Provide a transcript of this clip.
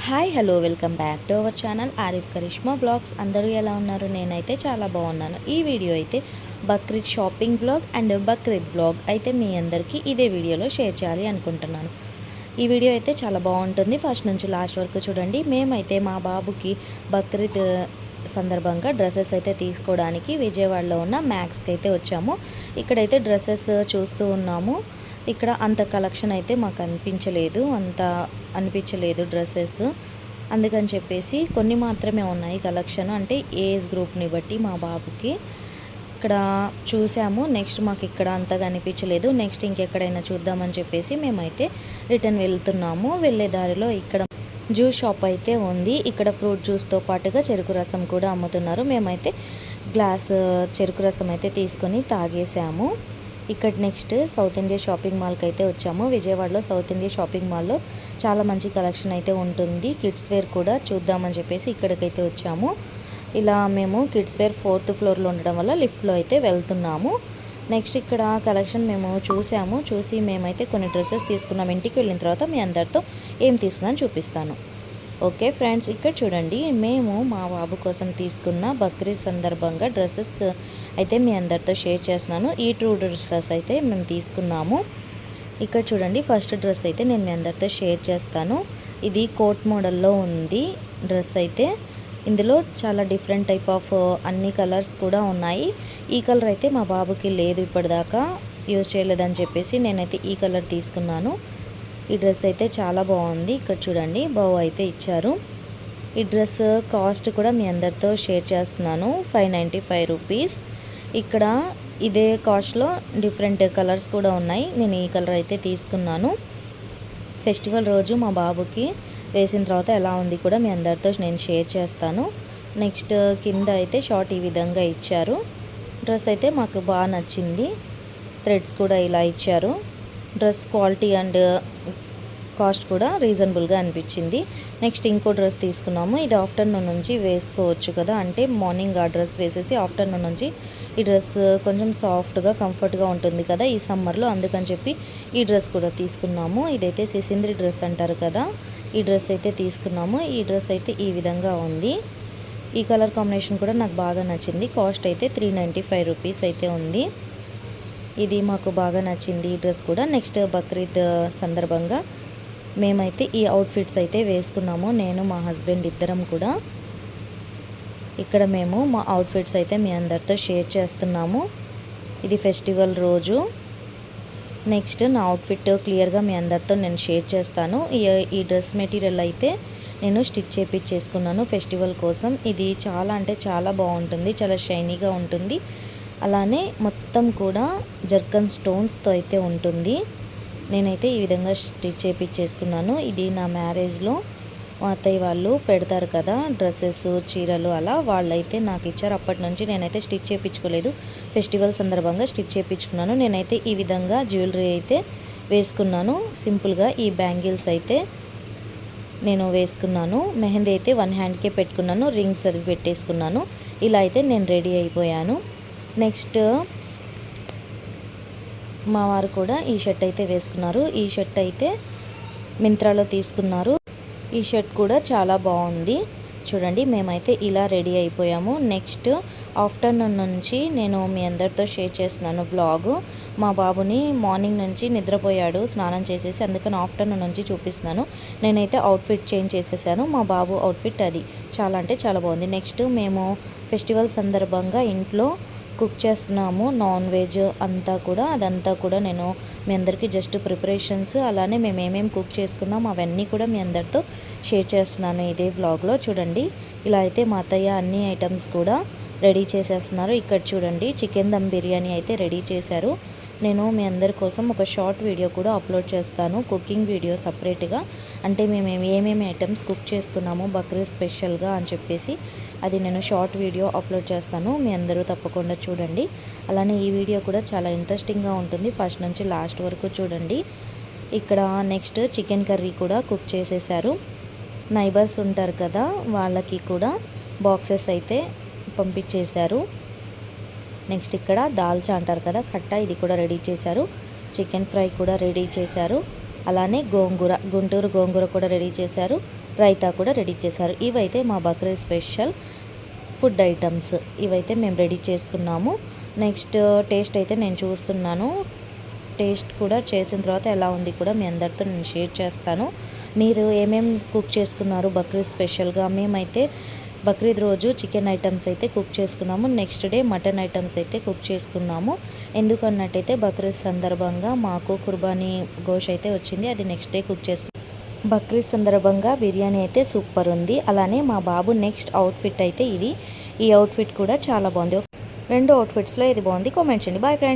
Hi hello welcome back to our channel Arif Karishma vlogs. అందరూ ఎలా ఉన్నారు? నేనైతే చాలా బాగున్నాను. ఈ వీడియో అయితే Bakrid shopping vlog and Bakrid vlog అయితే మీ అందరికీ ఇదే వీడియోలో షేర్ చేయాలి అనుకుంటున్నాను. ఈ వీడియో అయితే చాలా బాగుంటుంది. ఫస్ట్ నుంచి లాస్ట్ వరకు చూడండి. మేమైతే మా బాబుకి బక్రీద్ సందర్భంగా డ్రెస్సెస్ అయితే తీసుకోవడానికి విజయవాడలో ఉన్న మ్యాక్స్కి అయితే వచ్చాము. ఇక్కడైతే డ్రెస్సెస్ చూస్తూ ఉన్నాము. ఇక్కడ అంత కలెక్షన్ అయితే మాకు అనిపించలేదు డ్రెస్సెస్. అందుకని చెప్పేసి కొన్ని మాత్రమే ఉన్నాయి కలెక్షన్, అంటే ఏజ్ గ్రూప్ని బట్టి మా బాబుకి ఇక్కడ చూసాము. నెక్స్ట్ మాకు ఇక్కడ అంతగా అనిపించలేదు. నెక్స్ట్ ఇంకెక్కడైనా చూద్దామని చెప్పేసి మేమైతే రిటర్న్ వెళ్తున్నాము. వెళ్ళే దారిలో ఇక్కడ జ్యూస్ షాప్ అయితే ఉంది. ఇక్కడ ఫ్రూట్ జ్యూస్తో పాటుగా చెరుకు రసం కూడా అమ్ముతున్నారు. మేమైతే గ్లాస్ చెరుకు రసం అయితే తీసుకొని తాగేసాము. ఇక్కడ నెక్స్ట్ సౌత్ ఇండియా షాపింగ్ మాల్కి అయితే వచ్చాము. విజయవాడలో సౌత్ ఇండియా షాపింగ్ మాల్లో చాలా మంచి కలెక్షన్ అయితే ఉంటుంది. కిడ్స్ వేర్ కూడా చూద్దామని చెప్పేసి ఇక్కడికైతే వచ్చాము. ఇలా మేము కిడ్స్ వేర్ 4th ఫ్లోర్లో ఉండడం వల్ల లిఫ్ట్లో అయితే వెళ్తున్నాము. నెక్స్ట్ ఇక్కడ కలెక్షన్ మేము చూసి మేమైతే కొన్ని డ్రెస్సెస్ తీసుకున్నాం. ఇంటికి వెళ్ళిన తర్వాత మీ అందరితో ఏం తీసుకున్నాను చూపిస్తాను. ఓకే ఫ్రెండ్స్, ఇక్కడ చూడండి, మేము మా బాబు కోసం తీసుకున్న బక్రీద్ సందర్భంగా డ్రెస్సెస్ అయితే మీ అందరితో షేర్ చేస్తున్నాను. ఈ 2 డ్రెస్సెస్ అయితే మేము తీసుకున్నాము. ఇక్కడ చూడండి, ఫస్ట్ డ్రెస్ అయితే నేను మీ అందరితో షేర్ చేస్తాను. ఇది కోట్ మోడల్లో ఉంది డ్రెస్ అయితే. ఇందులో చాలా డిఫరెంట్ టైప్ ఆఫ్ అన్ని కలర్స్ కూడా ఉన్నాయి. ఈ కలర్ అయితే మా బాబుకి లేదు, ఇప్పటిదాకా యూజ్ చేయలేదని చెప్పేసి నేనైతే ఈ కలర్ తీసుకున్నాను. ఈ డ్రెస్ అయితే చాలా బాగుంది. ఇక్కడ చూడండి, బావు అయితే ఇచ్చారు. ఈ డ్రెస్ కాస్ట్ కూడా మీ అందరితో షేర్ చేస్తున్నాను, 595 రూపీస్. ఇక్కడ ఇదే కాస్ట్లో డిఫరెంట్ కలర్స్ కూడా ఉన్నాయి. నేను ఈ కలర్ అయితే తీసుకున్నాను. ఫెస్టివల్ రోజు మా బాబుకి వేసిన తర్వాత ఎలా ఉంది కూడా మీ అందరితో నేను షేర్ చేస్తాను. నెక్స్ట్ కింద అయితే షార్ట్ ఈ విధంగా ఇచ్చారు. డ్రెస్ అయితే మాకు బాగా నచ్చింది. థ్రెడ్స్ కూడా ఇలా ఇచ్చారు. డ్రెస్ క్వాలిటీ అండ్ కాస్ట్ కూడా రీజనబుల్గా అనిపించింది. నెక్స్ట్ ఇంకో డ్రెస్ తీసుకున్నాము. ఇది ఆఫ్టర్నూన్ నుంచి వేసుకోవచ్చు కదా, అంటే మార్నింగ్ ఆ డ్రెస్ వేసేసి ఆఫ్టర్నూన్ నుంచి ఈ డ్రెస్ కొంచెం సాఫ్ట్గా కంఫర్ట్గా ఉంటుంది కదా ఈ సమ్మర్లో, అందుకని చెప్పి ఈ డ్రెస్ కూడా తీసుకున్నాము. ఇదైతే సిసింద్రి డ్రెస్ అంటారు కదా, ఈ డ్రెస్ అయితే తీసుకున్నాము. ఈ డ్రెస్ అయితే ఈ విధంగా ఉంది. ఈ కలర్ కాంబినేషన్ కూడా నాకు బాగా నచ్చింది. కాస్ట్ అయితే 395 రూపీస్ అయితే ఉంది. ఇది మాకు బాగా నచ్చింది ఈ డ్రెస్ కూడా. నెక్స్ట్ బక్రీద్ సందర్భంగా మేమైతే ఈ అవుట్ఫిట్స్ అయితే వేసుకున్నాము, నేను మా హస్బెండ్ ఇద్దరం కూడా. ఇక్కడ మేము మా అవుట్ఫిట్స్ అయితే మీ అందరితో షేర్ చేస్తున్నాము. ఇది ఫెస్టివల్ రోజు. నెక్స్ట్ నా అవుట్ఫిట్ క్లియర్గా మీ అందరితో నేను షేర్ చేస్తాను. ఈ డ్రెస్ మెటీరియల్ అయితే నేను స్టిచ్ చేయించేసుకున్నాను ఫెస్టివల్ కోసం. ఇది చాలా అంటే చాలా బాగుంటుంది, చాలా షైనీగా ఉంటుంది. అలానే మొత్తం కూడా జర్కన్ స్టోన్స్తో అయితే ఉంటుంది. నేనైతే ఈ విధంగా స్టిచ్ చేయించేసుకున్నాను. ఇది నా మ్యారేజ్లో మా అత్తయ్య వాళ్ళు పెడతారు కదా డ్రెస్సెస్, చీరలు, అలా వాళ్ళైతే నాకు ఇచ్చారు. అప్పటి నుంచి నేనైతే స్టిచ్ చేయించుకోలేదు. ఫెస్టివల్ సందర్భంగా స్టిచ్ చేయించుకున్నాను. నేనైతే ఈ విధంగా జ్యువెలరీ అయితే వేసుకున్నాను. సింపుల్గా ఈ బ్యాంగిల్స్ అయితే నేను వేసుకున్నాను. మెహందీ అయితే 1 హ్యాండ్కే పెట్టుకున్నాను, రింగ్స్ అది పెట్టేసుకున్నాను. ఇలా అయితే నేను రెడీ అయిపోయాను. నెక్స్ట్ మా వారు కూడా ఈ షర్ట్ అయితే వేసుకున్నారు. ఈ షర్ట్ అయితే మింత్రాలో తీసుకున్నారు. ఈ షర్ట్ కూడా చాలా బాగుంది. చూడండి, మేమైతే ఇలా రెడీ అయిపోయాము. నెక్స్ట్ ఆఫ్టర్నూన్ నుంచి నేను మీ అందరితో షేర్ చేస్తున్నాను బ్లాగ్. మా బాబుని మార్నింగ్ నుంచి నిద్రపోయాడు స్నానం చేసేసి, అందుకని ఆఫ్టర్నూన్ నుంచి చూపిస్తున్నాను. నేనైతే అవుట్ఫిట్ చేంజ్ చేసేసాను. మా బాబు అవుట్ఫిట్ అది చాలా అంటే చాలా బాగుంది. నెక్స్ట్ మేము ఫెస్టివల్ సందర్భంగా ఇంట్లో కుక్ చేస్తున్నాము. నాన్ వెజ్ అదంతా కూడా నేను మీ అందరికీ జస్ట్ ప్రిపరేషన్స్, అలానే మేము ఏమేమి కుక్ చేసుకున్నాం అవన్నీ కూడా మీ అందరితో షేర్ చేస్తున్నాను ఇదే వ్లాగ్లో. చూడండి, ఇలా అయితే మా అత్తయ్య అన్ని ఐటమ్స్ కూడా రెడీ చేసేస్తున్నారు. ఇక్కడ చూడండి, చికెన్ దమ్ బిర్యానీ అయితే రెడీ చేశారు. నేను మీ అందరి కోసం ఒక షార్ట్ వీడియో కూడా అప్లోడ్ చేస్తాను, కుకింగ్ వీడియో సపరేట్గా. అంటే మేము ఏమేమి ఐటమ్స్ కుక్ చేసుకున్నాము బక్రీద్ స్పెషల్గా అని చెప్పేసి అది నేను షార్ట్ వీడియో అప్లోడ్ చేస్తాను. మీ అందరూ తప్పకుండా చూడండి. అలానే ఈ వీడియో కూడా చాలా ఇంట్రెస్టింగ్గా ఉంటుంది, ఫస్ట్ నుంచి లాస్ట్ వరకు చూడండి. ఇక్కడ నెక్స్ట్ చికెన్ కర్రీ కూడా కుక్ చేసేసారు. నైబర్స్ ఉంటారు కదా, వాళ్ళకి కూడా బాక్సెస్ అయితే పంపించేశారు. నెక్స్ట్ ఇక్కడ దాల్చా అంటారు కదా, కట్ట, ఇది కూడా రెడీ చేశారు. చికెన్ ఫ్రై కూడా రెడీ చేశారు. అలానే గోంగూర, గుంటూరు గోంగూర కూడా రెడీ చేశారు. రైతా కూడా రెడీ చేశారు. ఇవైతే మా బక్రీద్ స్పెషల్ ఫుడ్ ఐటమ్స్. ఇవైతే మేము రెడీ చేసుకున్నాము. నెక్స్ట్ టేస్ట్ అయితే నేను చూస్తున్నాను. టేస్ట్ కూడా చేసిన తర్వాత ఎలా ఉంది కూడా మీ అందరితో నేను షేర్ చేస్తాను. మీరు ఏమేమి కుక్ చేసుకున్నారు బక్రీద్ స్పెషల్గా? మేమైతే బక్రీద్ రోజు చికెన్ ఐటమ్స్ అయితే కుక్ చేసుకున్నాము. నెక్స్ట్ డే మటన్ ఐటమ్స్ అయితే కుక్ చేసుకున్నాము. ఎందుకన్నట్టయితే బక్రీద్ సందర్భంగా మాకు కుర్బానీ గోష్ అయితే వచ్చింది. అది నెక్స్ట్ డే కుక్ చేసుకున్నాము. బక్రీద్ సందర్భంగా బిర్యానీ అయితే సూపర్ ఉంది. అలానే మా బాబు నెక్స్ట్ అవుట్ఫిట్ అయితే ఇది. ఈ అవుట్ఫిట్ కూడా చాలా బాగుంది. 2 అవుట్ఫిట్స్లో ఇది బాగుంది. కామెంట్ చేయండి. Bye friends.